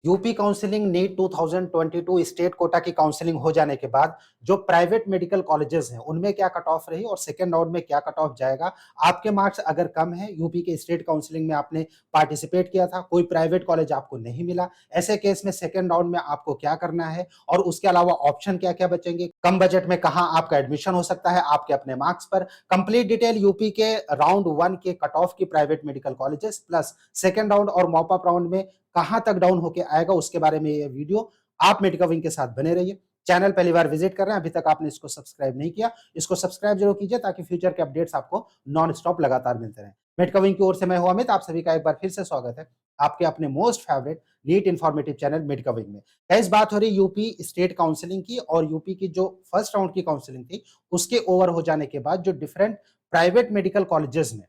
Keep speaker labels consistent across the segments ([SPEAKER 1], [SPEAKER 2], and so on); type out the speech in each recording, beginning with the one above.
[SPEAKER 1] UP counselling NEET 2022 state quota की counselling हो जाने के बाद जो प्राइवेट मेडिकल कॉलेजेस हैं उनमें क्या कट ऑफ रही और सेकेंड राउंड में क्या कट ऑफ जाएगा। आपके मार्क्स अगर कम है, यूपी के स्टेट काउंसलिंग में आपने पार्टिसिपेट किया था, कोई प्राइवेट कॉलेज आपको नहीं मिला, ऐसे केस में सेकेंड राउंड में आपको क्या करना है और उसके अलावा ऑप्शन क्या क्या बचेंगे, कम बजट में कहाँ आपका एडमिशन हो सकता है आपके अपने मार्क्स पर। कंप्लीट डिटेल यूपी के राउंड 1 के कट ऑफ की private medical colleges plus second round और मॉप अप राउंड में कहां तक डाउन होके आएगा उसके बारे में ये वीडियो। आप मेडिका विंग के साथ बने रहिए। चैनल पहली बार विजिट कर रहे हैं, अभी तक आपने इसको सब्सक्राइब नहीं किया, इसको सब्सक्राइब जरूर कीजिए ताकि फ्यूचर के अपडेट्स आपको नॉन स्टॉप लगातार मिलते रहे। मेडिका विंग की ओर से मैं हूं अमित, आप सभी का एक बार फिर से स्वागत है आपके अपने most favourite NEET informative channel Medica Wing में। इस बात हो रही यूपी स्टेट काउंसलिंग की और यूपी की जो फर्स्ट राउंड की काउंसलिंग थी उसके ओवर हो जाने के बाद जो डिफरेंट प्राइवेट मेडिकल कॉलेजेस में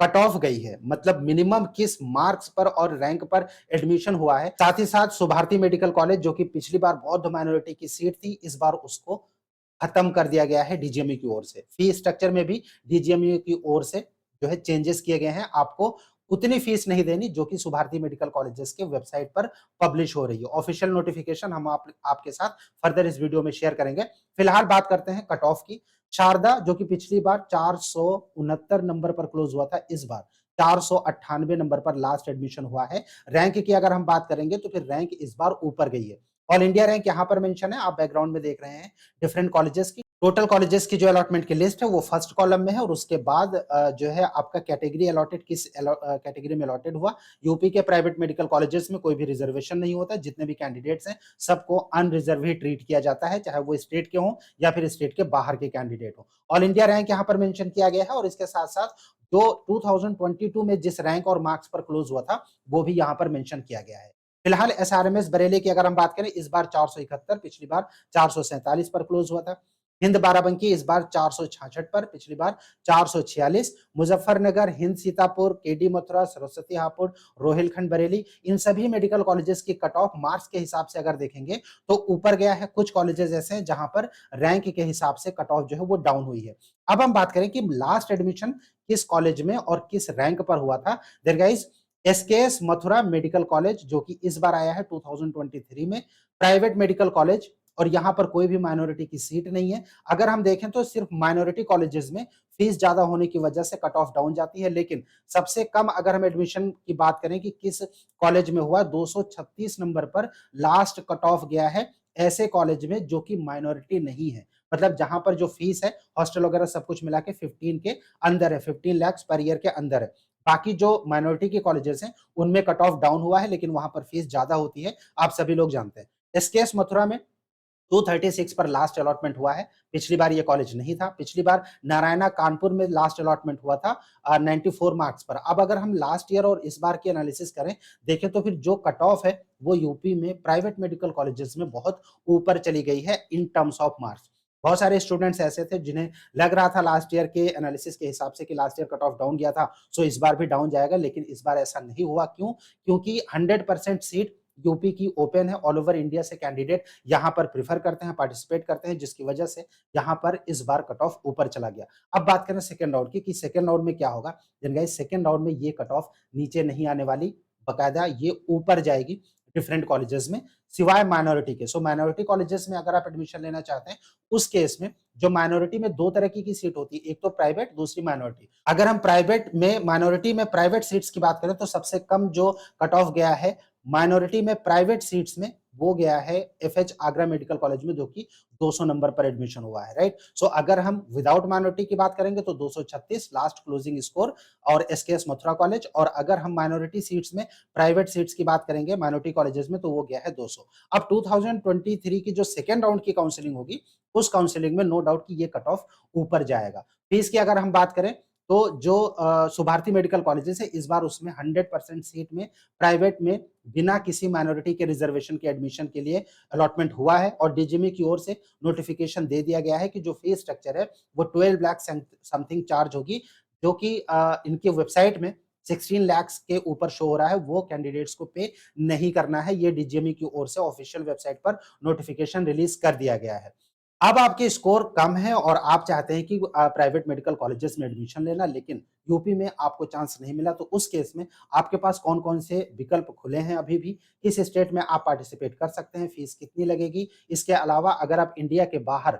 [SPEAKER 1] कट ऑफ गई है, मतलब मिनिमम किस मार्क्स पर और रैंक पर एडमिशन हुआ है। साथ ही साथ सुभारती मेडिकल कॉलेज जो कि पिछली बार बौद्ध माइनॉरिटी की सीट थी, इस बार उसको खत्म कर दिया गया है डीजीएमयू की ओर से। फी स्ट्रक्चर में भी डीजीएमयू की ओर से जो है चेंजेस किए गए हैं। आपको उतनी फीस नहीं देनी जो कि सुभारती मेडिकल कॉलेजेस के वेबसाइट पर पब्लिश हो रही है। ऑफिशियल नोटिफिकेशन हम आपके साथ फर्दर इस वीडियो में शेयर करेंगे। फिलहाल बात करते हैं कट ऑफ की। शारदा जो कि पिछली बार 469 नंबर पर क्लोज हुआ था, इस बार 498 नंबर पर लास्ट एडमिशन हुआ है। रैंक की अगर हम बात करेंगे तो फिर रैंक इस बार ऊपर गई है। ऑल इंडिया रैंक यहां पर मेंशन है, आप बैकग्राउंड में देख रहे हैं डिफरेंट कॉलेजेस की। टोटल कॉलेजेस की जो अलॉटमेंट की लिस्ट है वो फर्स्ट कॉलम में है और उसके बाद जो है आपका कैटेगरी अलॉटेड किस कैटेगरी में अलॉटेड हुआ। यूपी के प्राइवेट मेडिकल कॉलेजेस में कोई भी रिजर्वेशन नहीं होता, जितने भी कैंडिडेट्स हैं सबको अनरिजर्व ही ट्रीट किया जाता है, चाहे वो स्टेट के हों या फिर स्टेट के बाहर के कैंडिडेट हो। ऑल इंडिया रैंक यहाँ पर मेंशन किया गया है और इसके साथ साथ जो 2022 में जिस रैंक और मार्क्स पर क्लोज हुआ था वो भी यहाँ पर मेंशन किया गया है। फिलहाल एसआरएमएस बरेली की अगर हम बात करें, इस बार 471, पिछली बार 447 पर क्लोज हुआ था। हिंद बाराबंकी इस बार 466 पर, पिछली बार 446। मुजफ्फरनगर, हिंद सीतापुर, केडी मथुरा, सरस्वती हापुड़, रोहिलखंड बरेली, इन सभी मेडिकल कॉलेजेस की कट ऑफ मार्क्स के हिसाब से अगर देखेंगे तो ऊपर गया है। कुछ कॉलेजेस ऐसे हैं जहां पर रैंक के हिसाब से कट ऑफ जो है वो डाउन हुई है। अब हम बात करें कि लास्ट एडमिशन किस कॉलेज में और किस रैंक पर हुआ था। There guys, SKS Mathura medical college जो कि इस बार आया है 2023 में, प्राइवेट मेडिकल कॉलेज और यहां पर कोई भी माइनॉरिटी की सीट नहीं है। अगर हम देखें तो सिर्फ माइनॉरिटी कॉलेजेस में फीस ज्यादा होने की वजह से कट ऑफ डाउन जाती है, लेकिन सबसे कम अगर हम एडमिशन की बात करें कि किस कॉलेज में हुआ, 236 नंबर पर लास्ट कट ऑफ गया है ऐसे कॉलेज में जो कि माइनॉरिटी नहीं है। मतलब जहां पर जो फीस है हॉस्टल वगैरह सब कुछ मिला के 15 के अंदर है, 15 लाख पर ईयर के अंदर है। बाकी जो माइनॉरिटी के कॉलेजेस हैं उनमें कट ऑफ डाउन हुआ है, लेकिन वहां पर फीस ज्यादा होती है, आप सभी लोग जानते हैं। एसकेएस मथुरा में 236 पर लास्ट अलॉटमेंट हुआ है। पिछली बार ये कॉलेज नहीं था, पिछली बार नारायणा कानपुर में लास्ट अलॉटमेंट हुआ था 94 मार्क्स पर। अब अगर हम लास्ट ईयर और इस बार की एनालिसिस करें, देखें तो फिर जो कट ऑफ है वो यूपी में प्राइवेट मेडिकल कॉलेजेस में बहुत ऊपर चली गई है इन टर्म्स ऑफ मार्क्स। बहुत सारे स्टूडेंट्स ऐसे थे जिन्हें लग रहा था लास्ट ईयर के एनालिसिस के हिसाब से कि last year cut off down गया था, सो इस बार भी डाउन जाएगा, लेकिन इस बार ऐसा नहीं हुआ। क्यों? क्योंकि 100% सीट यूपी की ओपन है। ऑल ओवर इंडिया से कैंडिडेट यहाँ पर प्रीफर करते हैं, पार्टिसिपेट करते हैं, जिसकी वजह से यहाँ पर इस बार कट ऑफ ऊपर चला गया। अब बात करें सेकंड राउंड की कि सेकंड राउंड में क्या होगा। गाइस, सेकंड राउंड में ये कट ऑफ नीचे नहीं आने वाली, बकायदा ये ऊपर जाएगी डिफरेंट कॉलेजेस में, सिवाय माइनॉरिटी के। सो माइनॉरिटी कॉलेजेस में अगर आप एडमिशन लेना चाहते हैं, उस केस में जो माइनॉरिटी में दो तरह की सीट होती है, एक तो प्राइवेट, दूसरी माइनॉरिटी। अगर हम प्राइवेट में माइनॉरिटी में प्राइवेट सीट्स की बात करें तो सबसे कम जो कट ऑफ गया है माइनॉरिटी में प्राइवेट सीट्स में वो गया है एफएच आगरा मेडिकल कॉलेज में, जो कि 200 नंबर पर एडमिशन हुआ है, राइट। सो अगर हम विदाउट माइनॉरिटी की बात करेंगे तो 236 लास्ट क्लोजिंग स्कोर और एसकेएस मथुरा कॉलेज, और अगर हम माइनॉरिटी सीट्स में प्राइवेट सीट्स की बात करेंगे माइनॉरिटी कॉलेजेस में तो वो गया है 200। अब 2023 की जो सेकेंड राउंड की काउंसलिंग होगी उस काउंसलिंग में नो डाउट कि ये कट ऑफ ऊपर जाएगा। फीस की अगर हम बात करें तो जो सुभारती मेडिकल कॉलेजेस है इस बार उसमें 100% सीट में प्राइवेट में बिना किसी माइनॉरिटी के रिजर्वेशन के एडमिशन के लिए अलॉटमेंट हुआ है और डीजीएमई की ओर से नोटिफिकेशन दे दिया गया है कि जो फीस स्ट्रक्चर है वो 12 लाख समथिंग चार्ज होगी, जो कि इनके वेबसाइट में 16 लाख के ऊपर शो हो रहा है, वो कैंडिडेट्स को पे नहीं करना है। ये डीजीएमई की ओर से ऑफिशियल वेबसाइट पर नोटिफिकेशन रिलीज कर दिया गया है। अब आपके स्कोर कम है और आप चाहते हैं कि प्राइवेट मेडिकल कॉलेजेस में एडमिशन लेना, लेकिन यूपी में आपको चांस नहीं मिला, तो उस केस में आपके पास कौन-कौन से विकल्प खुले हैं अभी भी, किस स्टेट में आप पार्टिसिपेट कर सकते हैं, फीस कितनी लगेगी। इसके अलावा अगर आप इंडिया के बाहर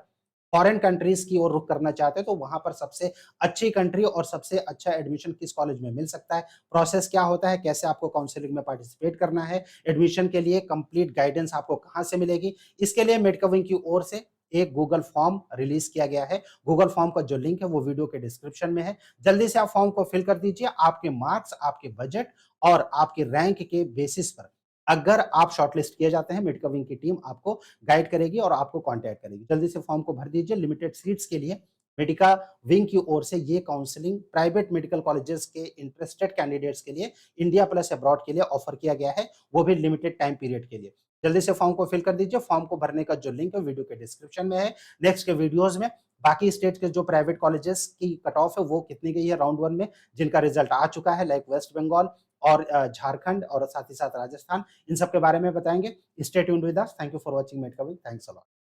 [SPEAKER 1] फॉरेन कंट्रीज़ की ओर रुख करना चाहते हैं, तो वहाँ पर सबसे अच्छी कंट्री और सबसे अच्छा एडमिशन किस कॉलेज में मिल सकता है, प्रोसेस क्या होता है, कैसे आपको काउंसलिंग में पार्टिसिपेट करना है, एडमिशन के लिए कंप्लीट गाइडेंस आपको कहाँ से मिलेगी। इसके लिए मेडकविंग की ओर से एक गूगल फॉर्म रिलीज़ किया गया है। गूगल फॉर्म का जो लिंक है वो वीडियो के डिस्क्रिप्शन में है। जल्दी से आप फॉर्म को फिल कर दीजिए। आपके मार्क्स, आपके बजट और आपके रैंक के बेसिस पर अगर आप शॉर्टलिस्ट किए जाते हैं, मेडकविंग की टीम आपको गाइड करेगी और आपको कॉन्टैक्ट करेगी। जल्दी से फॉर्म को भर दीजिए। लिमिटेड सीट्स के लिए मेडिका विंग की ओर से ये काउंसलिंग प्राइवेट मेडिकल कॉलेजेस के इंटरेस्टेड कैंडिडेट्स के लिए इंडिया प्लस अब्रॉड के लिए ऑफर किया गया है, वो भी लिमिटेड टाइम पीरियड के लिए। जल्दी से फॉर्म को फिल कर दीजिए। फॉर्म को भरने का जो लिंक है वीडियो के डिस्क्रिप्शन में है। नेक्स्ट के वीडियोज़ में बाकी स्टेट के जो प्राइवेट कॉलेजेस की कट ऑफ है वो कितनी गई है राउंड 1 में, जिनका रिजल्ट आ चुका है लाइक वेस्ट बंगाल और झारखंड और साथ ही साथ राजस्थान, इन सब के बारे में बताएँगे। Stay tuned with us. Thank you for watching मेडकविंग। Thanks a lot.